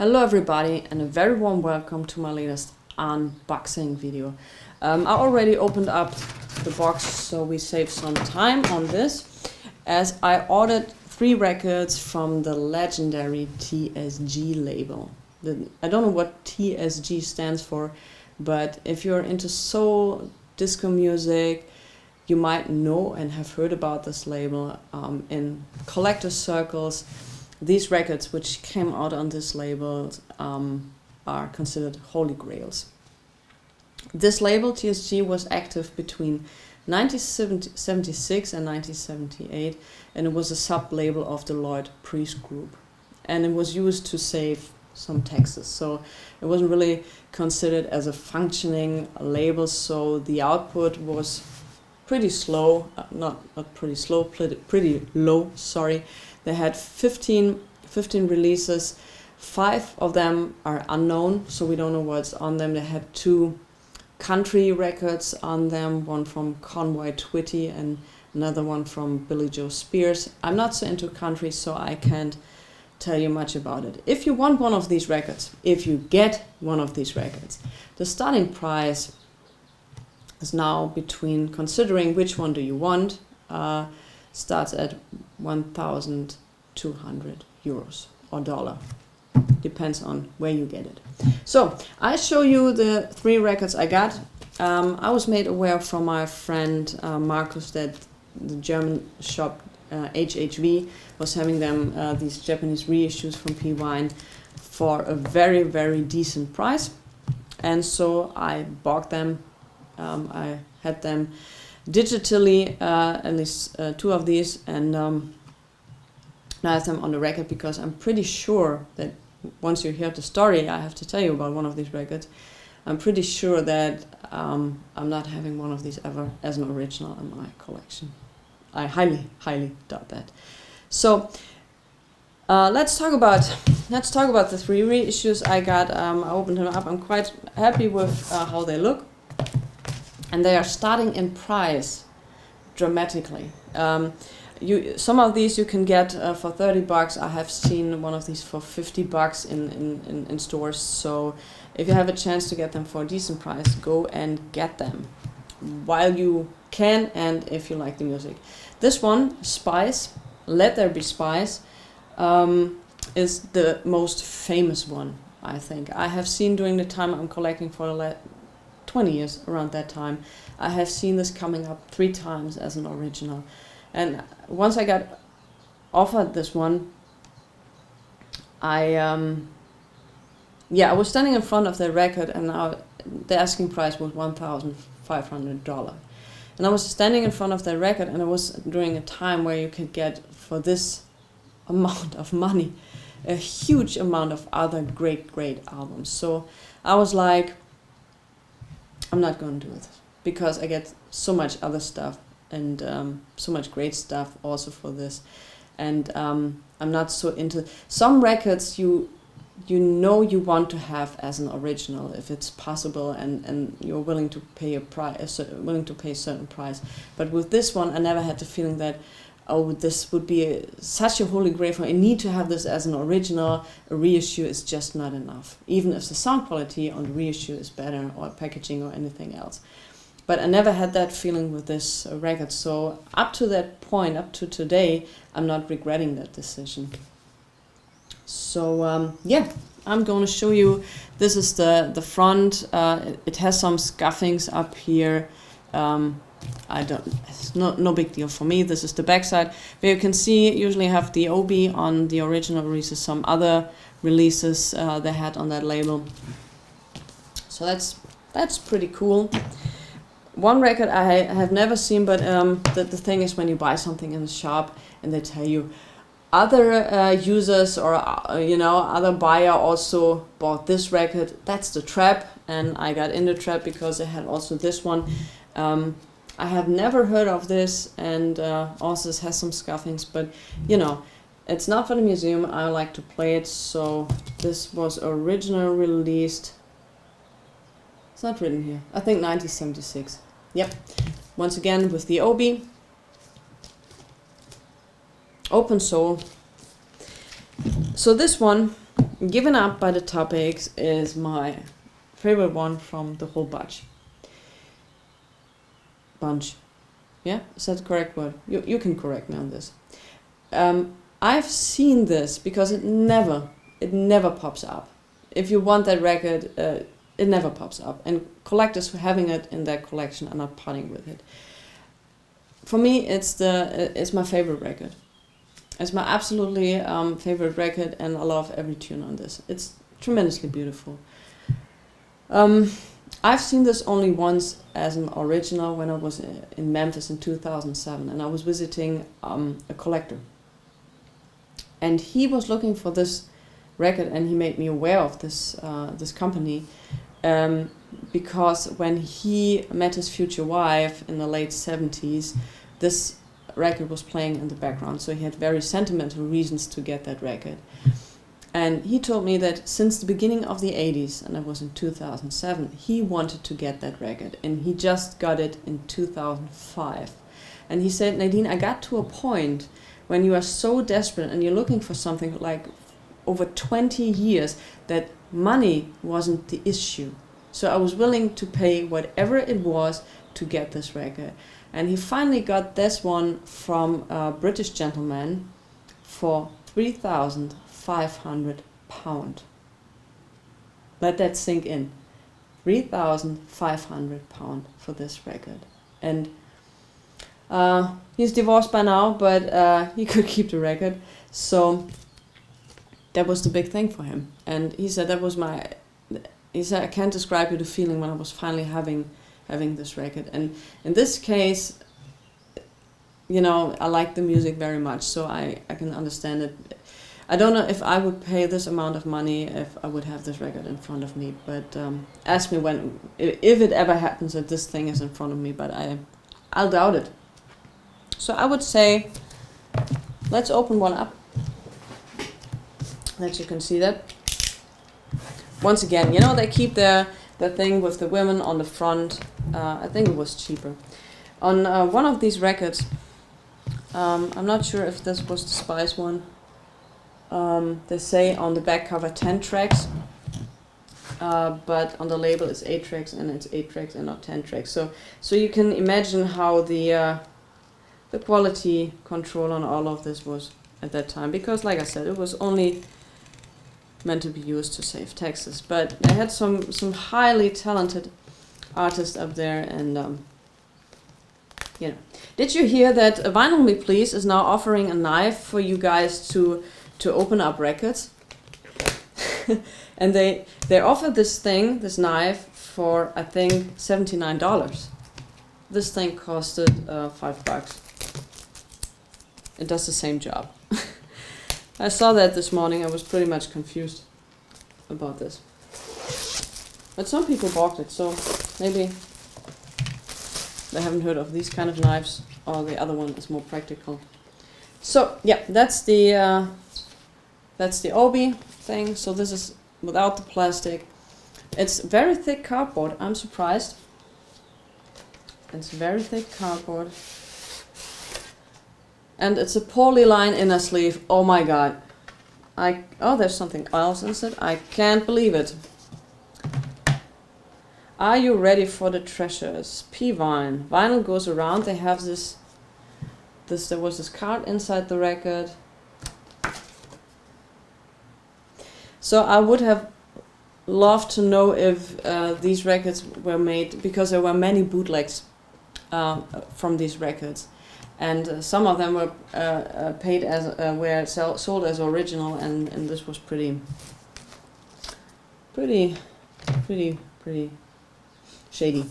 Hello everybody and a very warm welcome to my latest unboxing video. I already opened up the box so we save some time on this, as I ordered 3 records from the legendary TSG label. I don't know what TSG stands for, but if you're into soul, disco music, you might know and have heard about this label in collector circles. These records which came out on this label are considered holy grails. This label, TSG, was active between 1976 and 1978, and it was a sub-label of the Lloyd Priest Group. And it was used to save some taxes, so it wasn't really considered as a functioning label, so the output was pretty slow, pretty low, sorry. They had 15 releases, 5 of them are unknown, so we don't know what's on them. They had 2 country records on them, one from Conway Twitty and another one from Billy Joe Spears. I'm not so into country, so I can't tell you much about it. If you want one of these records, if you get one of these records, the starting price is now between, considering which one do you want, starts at 1,200 euros or dollar. Depends on where you get it. So I show you the 3 records I got. I was made aware from my friend Marcus that the German shop HHV was having them these Japanese reissues from P Wine for a very, very decent price, and so I bought them. I had them digitally, at least 2 of these, and now I have them on the record because I'm pretty sure that once you hear the story I have to tell you about one of these records, I'm pretty sure that I'm not having one of these ever as an original in my collection. I highly, highly doubt that. So let's talk about the 3 reissues I got. I opened them up. I'm quite happy with how they look. And they are starting in price dramatically. Some of these you can get for 30 bucks. I have seen one of these for 50 bucks in stores. So if you have a chance to get them for a decent price, go and get them while you can, and if you like the music. This one, Spice, Let There Be Spice, is the most famous one, I think. I have seen during the time I'm collecting for the 20 years, around that time, I have seen this coming up 3 times as an original. And once I got offered this one, I was standing in front of the record, and now the asking price was $1,500. And I was standing in front of the record, and it was during a time where you could get, for this amount of money, a huge amount of other great albums. So I was like, I'm not going to do it, because I get so much other stuff and so much great stuff also for this. And I'm not so into some records you know you want to have as an original if it's possible, and you're willing to pay a certain price. But with this one, I never had the feeling that, oh, this would be such a holy grail for I need to have this as an original. A reissue is just not enough, even if the sound quality on the reissue is better, or packaging or anything else. But I never had that feeling with this record. So up to that point, up to today, I'm not regretting that decision. So I'm going to show you. This is the front. It has some scuffings up here. It's no big deal for me. This is the back side, where you can see usually have the OB on the original releases, some other releases they had on that label. So that's pretty cool. One record I have never seen, but the thing is, when you buy something in the shop and they tell you other users or other buyer also bought this record, that's the trap. And I got in the trap because I had also this one. I have never heard of this, and also this has some scuffings, but it's not for the museum. I like to play it. So this was originally released, it's not written here, I think 1976. Yep. Once again with the OB. Open soul. So this one Given Up by the Topics is my favorite one from the whole bunch. Yeah, is that the correct word? You can correct me on this. I've seen this because it never pops up. If you want that record, it never pops up, and collectors who having it in their collection are not parting with it. For me, it's my favorite record. It's my absolutely favorite record, and I love every tune on this. It's tremendously beautiful. I've seen this only once as an original when I was in Memphis in 2007, and I was visiting a collector. And he was looking for this record, and he made me aware of this company because when he met his future wife in the late 70s, this record was playing in the background. So he had very sentimental reasons to get that record. And he told me that since the beginning of the 80s, and that was in 2007, he wanted to get that record, and he just got it in 2005. And he said, Nadine, I got to a point when you are so desperate and you're looking for something like over 20 years that money wasn't the issue. So I was willing to pay whatever it was to get this record. And he finally got this one from a British gentleman for £3,500. Let that sink in. £3,500 for this record. And he's divorced by now, but he could keep the record. So that was the big thing for him. And he said he said, I can't describe you the feeling when I was finally having this record. And in this case, you know, I like the music very much, so I can understand it. I don't know if I would pay this amount of money if I would have this record in front of me, but ask me if it ever happens that this thing is in front of me, but I'll doubt it. So I would say, let's open one up, that you can see that. Once again, you know, they keep the thing with the women on the front. I think it was cheaper. On one of these records, I'm not sure if this was the Spice one. They say on the back cover 10 tracks, but on the label it's 8 tracks, and it's 8 tracks and not 10 tracks. So you can imagine how the quality control on all of this was at that time, because like I said, it was only meant to be used to save taxes. But they had some highly talented artists up there, and you know. Did you hear that Vinyl Me Please is now offering a knife for you guys to open up records? And they offer this knife for, I think, $79. This thing costed $5. It does the same job. I saw that this morning. I was pretty much confused about this. But some people bought it, so maybe they haven't heard of these kind of knives, or the other one is more practical. So yeah, that's the Obi thing. So this is without the plastic. It's very thick cardboard. I'm surprised. It's very thick cardboard. And it's a polyline inner sleeve. Oh my god. There's something else inside. I can't believe it. Are you ready for the treasures? P-Vine. Vinyl goes around. They have this. There was this card inside the record. So I would have loved to know if these records were made, because there were many bootlegs from these records. And some of them were paid as sold as original, and this was pretty shady.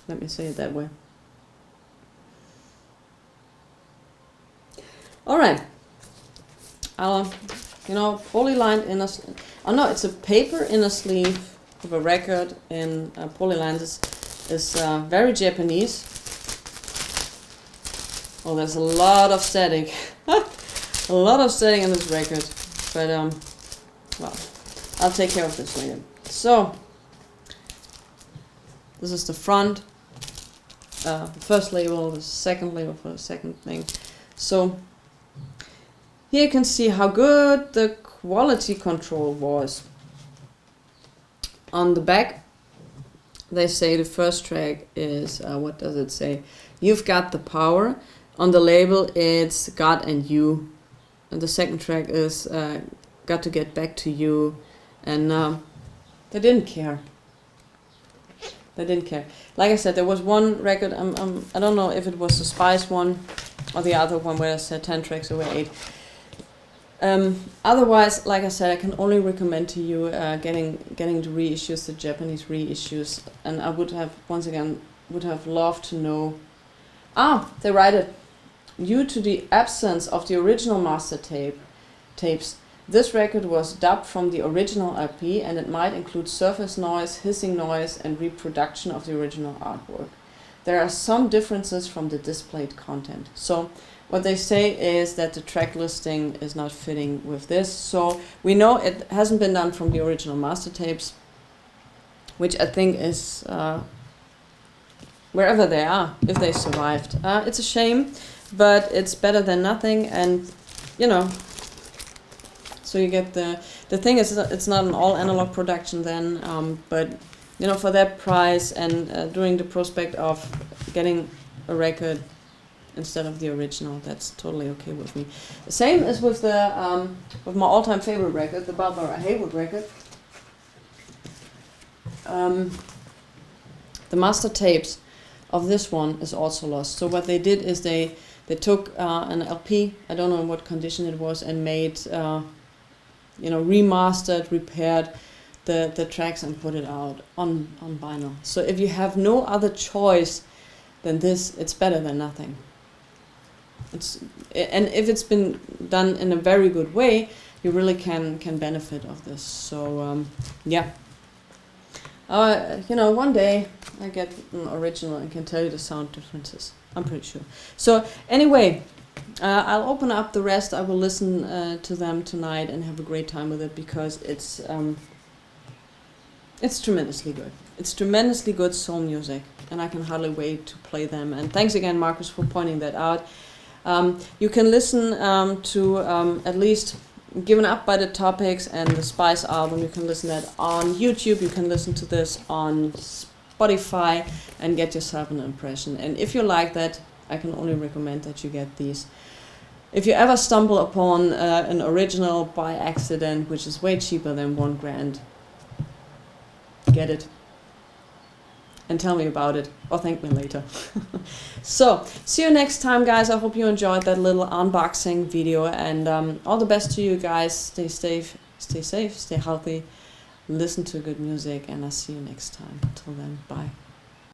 Let me say it that way. All right. Polylined inner sleeve. Oh no, it's a paper inner sleeve of a record in polyline. This is very Japanese. Oh, there's a lot of static. A lot of static in this record. But, well, I'll take care of this later. So, this is the front. The first label, the second label for the second thing. So, here you can see how good the quality control was on the back. They say the first track is, what does it say? You've got the power. On the label, it's God and You. And the second track is Got to Get Back to You. And they didn't care. They didn't care. Like I said, there was one record, I don't know if it was the Spice one or the other one where I said 10 tracks over 8. Otherwise, like I said, I can only recommend to you getting the reissues, the Japanese reissues. And I would have, once again, would have loved to know. They write it. Due to the absence of the original master tapes, this record was dubbed from the original LP, and it might include surface noise, hissing noise, and reproduction of the original artwork. There are some differences from the displayed content. So what they say is that the track listing is not fitting with this. So we know it hasn't been done from the original master tapes, which I think is wherever they are, if they survived. It's a shame, but it's better than nothing. And you know, so you get the thing is, it's not an all analog production then, but you know, for that price and during the prospect of getting a record instead of the original, that's totally okay with me. The same as with the with my all-time favorite record, the Barbara Haywood record. The master tapes of this one is also lost. So what they did is they took an LP, I don't know in what condition it was, and made you know, remastered, repaired the tracks and put it out on vinyl. So if you have no other choice than this, it's better than nothing. And if it's been done in a very good way, you really can benefit of this. So yeah, you know, one day I get an original and can tell you the sound differences. I'm pretty sure. So anyway, I'll open up the rest. I will listen to them tonight and have a great time with it, because it's tremendously good. It's tremendously good soul music, and I can hardly wait to play them. And thanks again, Marcus, for pointing that out. You can listen to at least Given Up by the Topics and the Spice album. You can listen to that on YouTube. You can listen to this on Spotify and get yourself an impression. And if you like that, I can only recommend that you get these. If you ever stumble upon an original by accident, which is way cheaper than $1,000, get it and tell me about it, or thank me later. So, see you next time, guys. I hope you enjoyed that little unboxing video, and all the best to you guys. Stay safe, stay healthy, listen to good music, and I'll see you next time. Till then, bye.